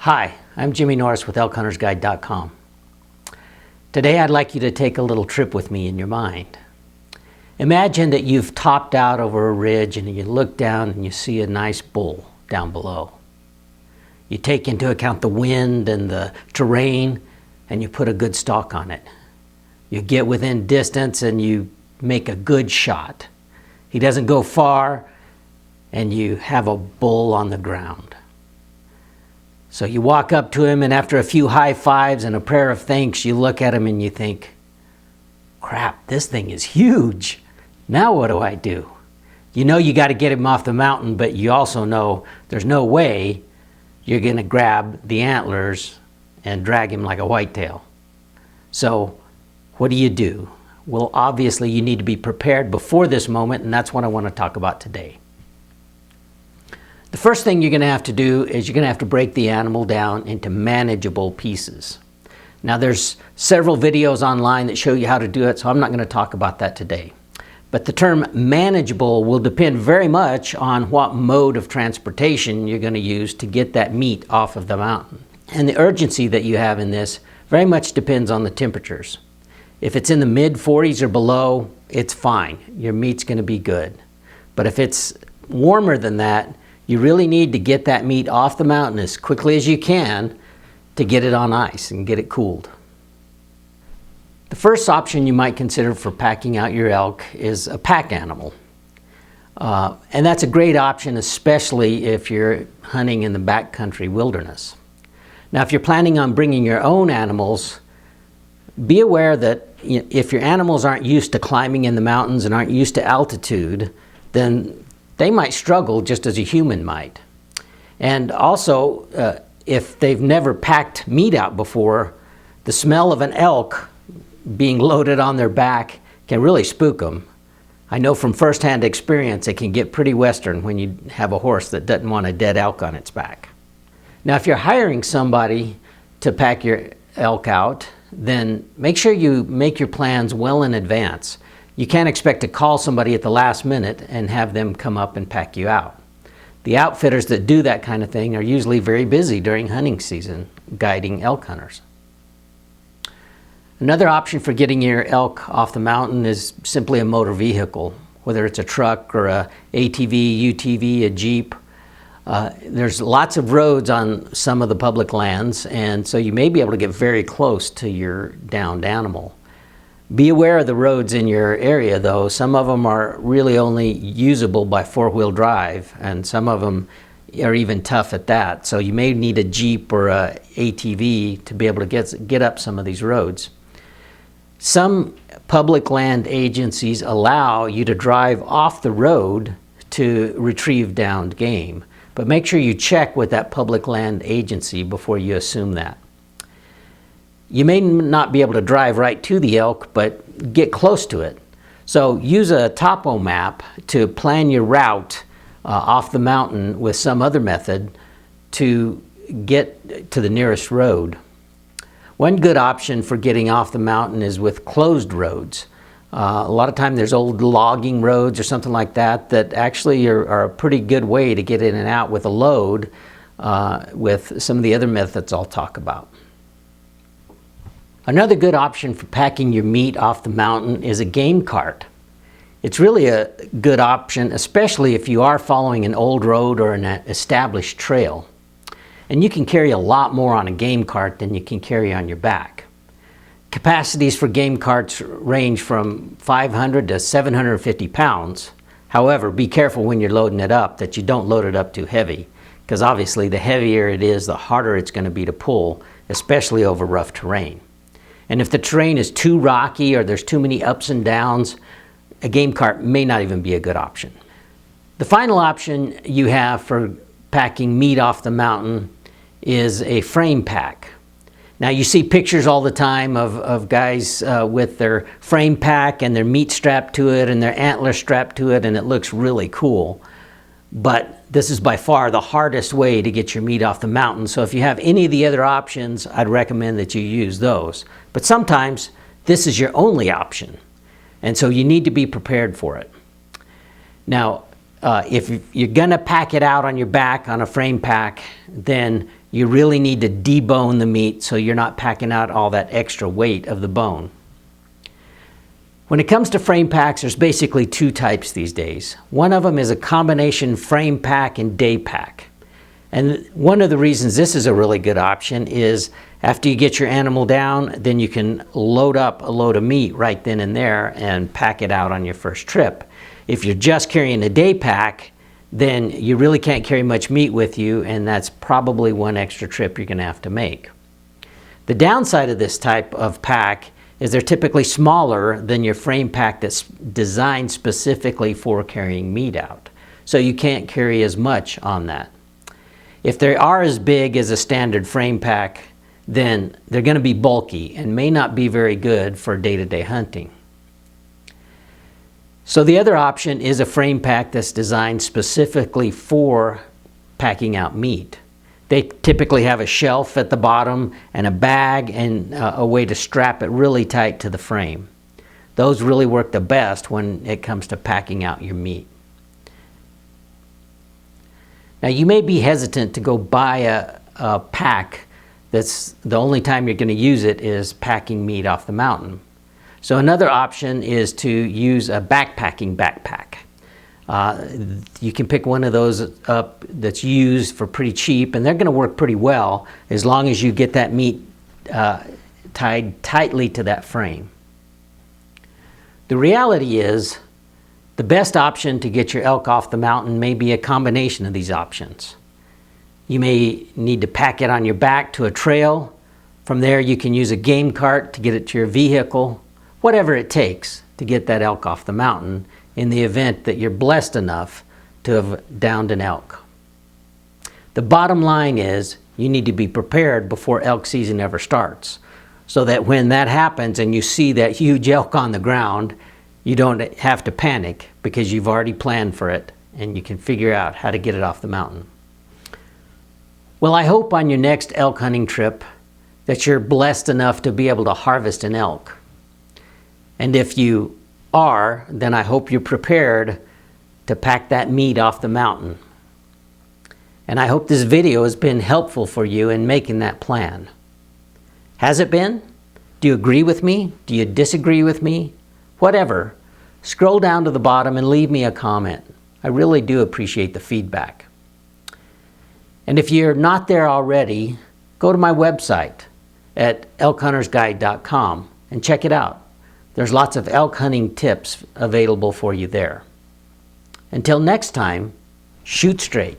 Hi, I'm Jimmy Norris with ElkHuntersGuide.com. Today I'd like you to take a little trip with me in your mind. Imagine that you've topped out over a ridge and you look down and you see a nice bull down below. You take into account the wind and the terrain and you put a good stalk on it. You get within distance and you make a good shot. He doesn't go far and you have a bull on the ground. So you walk up to him and after a few high fives and a prayer of thanks, you look at him and you think, crap, this thing is huge. Now what do I do? You know you got to get him off the mountain, but you also know there's no way you're going to grab the antlers and drag him like a whitetail. So what do? Well, obviously you need to be prepared before this moment, and that's what I want to talk about today. The first thing you're going to have to do is you're going to have to break the animal down into manageable pieces. Now there's several videos online that show you how to do it, so I'm not going to talk about that today. But the term manageable will depend very much on what mode of transportation you're going to use to get that meat off of the mountain. And the urgency that you have in this very much depends on the temperatures. If it's in the mid 40s or below, it's fine. Your meat's going to be good. But if it's warmer than that, you really need to get that meat off the mountain as quickly as you can to get it on ice and get it cooled. The first option you might consider for packing out your elk is a pack animal. And that's a great option, especially if you're hunting in the backcountry wilderness. Now, if you're planning on bringing your own animals, be aware that if your animals aren't used to climbing in the mountains and aren't used to altitude, then they might struggle just as a human might. And also, if they've never packed meat out before, the smell of an elk being loaded on their back can really spook them. I know from firsthand experience it can get pretty western when you have a horse that doesn't want a dead elk on its back. Now, if you're hiring somebody to pack your elk out, then make sure you make your plans well in advance. You can't expect to call somebody at the last minute and have them come up and pack you out. The outfitters that do that kind of thing are usually very busy during hunting season, guiding elk hunters. Another option for getting your elk off the mountain is simply a motor vehicle, whether it's a truck or a ATV, UTV, a Jeep. There's lots of roads on some of the public lands, and so you may be able to get very close to your downed animal. Be aware of the roads in your area, though. Some of them are really only usable by four-wheel drive, and some of them are even tough at that. So you may need a Jeep or a ATV to be able to get up some of these roads. Some public land agencies allow you to drive off the road to retrieve downed game, but make sure you check with that public land agency before you assume that. You may not be able to drive right to the elk, but get close to it. So use a topo map to plan your route off the mountain with some other method to get to the nearest road. One good option for getting off the mountain is with closed roads. A lot of time there's old logging roads or something like that that actually are a pretty good way to get in and out with a load with some of the other methods I'll talk about. Another good option for packing your meat off the mountain is a game cart. It's really a good option, especially if you are following an old road or an established trail. And you can carry a lot more on a game cart than you can carry on your back. Capacities for game carts range from 500 to 750 pounds. However, be careful when you're loading it up that you don't load it up too heavy, because obviously the heavier it is, the harder it's going to be to pull, especially over rough terrain. And if the terrain is too rocky or there's too many ups and downs, a game cart may not even be a good option. The final option you have for packing meat off the mountain is a frame pack. Now you see pictures all the time of guys with their frame pack and their meat strapped to it and their antler strapped to it, and it looks really cool. But this is by far the hardest way to get your meat off the mountain. So if you have any of the other options, I'd recommend that you use those. But sometimes this is your only option. And so you need to be prepared for it. Now, if you're gonna pack it out on your back on a frame pack, then you really need to debone the meat so you're not packing out all that extra weight of the bone. When it comes to frame packs, there's basically two types these days. One of them is a combination frame pack and day pack. And one of the reasons this is a really good option is after you get your animal down, then you can load up a load of meat right then and there and pack it out on your first trip. If you're just carrying a day pack, then you really can't carry much meat with you, and that's probably one extra trip you're going to have to make. The downside of this type of pack is they're typically smaller than your frame pack that's designed specifically for carrying meat out. So you can't carry as much on that. If they are as big as a standard frame pack, then they're going to be bulky and may not be very good for day-to-day hunting. So the other option is a frame pack that's designed specifically for packing out meat. They typically have a shelf at the bottom and a bag and a way to strap it really tight to the frame. Those really work the best when it comes to packing out your meat. Now you may be hesitant to go buy a pack that's the only time you're going to use it is packing meat off the mountain. So another option is to use a backpacking backpack. You can pick one of those up that's used for pretty cheap, and they're going to work pretty well as long as you get that meat tied tightly to that frame. The reality is the best option to get your elk off the mountain may be a combination of these options. You may need to pack it on your back to a trail. From there you can use a game cart to get it to your vehicle, whatever it takes to get that elk off the mountain in the event that you're blessed enough to have downed an elk. The bottom line is you need to be prepared before elk season ever starts, so that when that happens and you see that huge elk on the ground, you don't have to panic because you've already planned for it and you can figure out how to get it off the mountain. Well, I hope on your next elk hunting trip that you're blessed enough to be able to harvest an elk. And if you are, then I hope you're prepared to pack that meat off the mountain. And I hope this video has been helpful for you in making that plan. Has it been? Do you agree with me? Do you disagree with me? Whatever, scroll down to the bottom and leave me a comment. I really do appreciate the feedback. And if you're not there already, go to my website at elkhuntersguide.com and check it out. There's lots of elk hunting tips available for you there. Until next time, shoot straight.